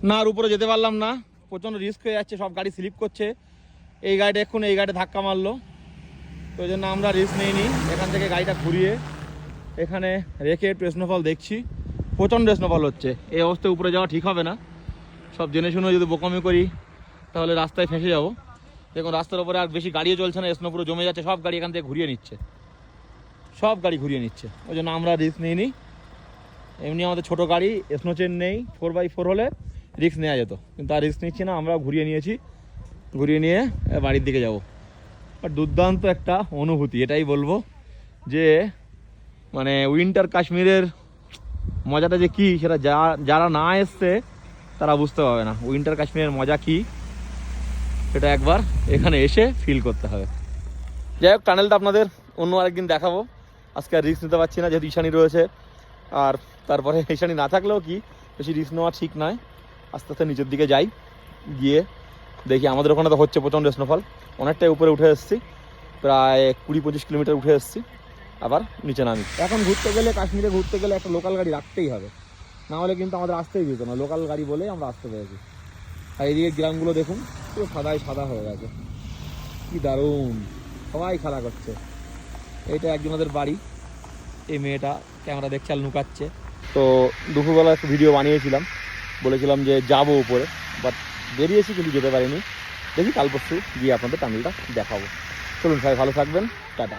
না, আর উপরে যেতে পারলাম না, প্রচণ্ড রিস্ক হয়ে যাচ্ছে, সব গাড়ি স্লিপ করছে। এই গাড়িটা এক্ষুনি এই গাড়িটা ধাক্কা মারলো, তো ওই জন্য আমরা রিস্ক নিইনি। এখান থেকে গাড়িটা ঘুরিয়ে এখানে রেখে একটু স্নোফল দেখছি। প্রচণ্ড স্নোফল হচ্ছে, এই অবস্থায় উপরে যাওয়া ঠিক হবে না। সব জেনে শুনে যদি বোকামি করি তাহলে রাস্তায় ফেঁসে যাবো। দেখুন রাস্তার উপরে আর বেশি গাড়িও চলছে না, স্নো পুরো জমে যাচ্ছে, সব গাড়ি এখান থেকে ঘুরিয়ে নিচ্ছে, সব গাড়ি ঘুরিয়ে নিচ্ছে। ওই জন্য আমরা রিস্ক নিইনি। এমনি আমাদের ছোটো গাড়ি, স্নো চেন নেই, 4x4 হলে রিস্ক নেওয়া যেত, কিন্তু আর রিস্ক নিচ্ছি না, আমরা ঘুরিয়ে নিয়েছি। ঘুরিয়ে নিয়ে বাড়ির দিকে যাব। আর দুর্দান্ত একটা অনুভূতি, এটাই বলবো যে মানে উইন্টার কাশ্মীরের মজাটা যে কী সেটা যারা না এসছে তারা বুঝতে পারবে না উইন্টার কাশ্মীরের মজা কী, সেটা একবার এখানে এসে ফিল করতে হবে। যাই হোক, টানেলটা আপনাদের অন্য আরেকদিন দেখাবো, আজকে আর রিস্ক নিতে পারছি না যেহেতু ঈশানি রয়েছে। আর তারপরে ঈশানি না থাকলেও কি বেশি রিস্ক নেওয়া ঠিক নয়। আস্তে আস্তে নিচের দিকে যাই, গিয়ে দেখি। আমাদের ওখানে তো হচ্ছে প্রচণ্ড স্নোফল, অনেকটাই উপরে উঠে এসেছি, প্রায় 20-25 কিলোমিটার উঠে এসেছি, আবার নিচে নামি। এখন ঘুরতে গেলে, কাশ্মীরে ঘুরতে গেলে একটা লোকাল গাড়ি রাখতেই হবে, না হলে কিন্তু আমাদের আসতেই দিত না। লোকাল গাড়ি বলেই আমরা আসতে পেরেছি। আর এইদিকে গ্রামগুলো দেখুন, পুরো সাদাই সাদা হয়ে গেছে, কি দারুণ, সবাই খেলা করছে। এইটা একজনের বাড়ি, এই মেয়েটা ক্যামেরা দেখছে আর লুকাচ্ছে। তো দুপুরবেলা একটা ভিডিও বানিয়েছিলাম, বলেছিলাম যে যাবো উপরে, বাট বেরিয়েছি কিন্তু যেতে পারিনি। দেখি কাল পরশু গিয়ে আপনাদের টানেলটা দেখাবো। চলুন সবাই ভালো থাকবেন, টাটা।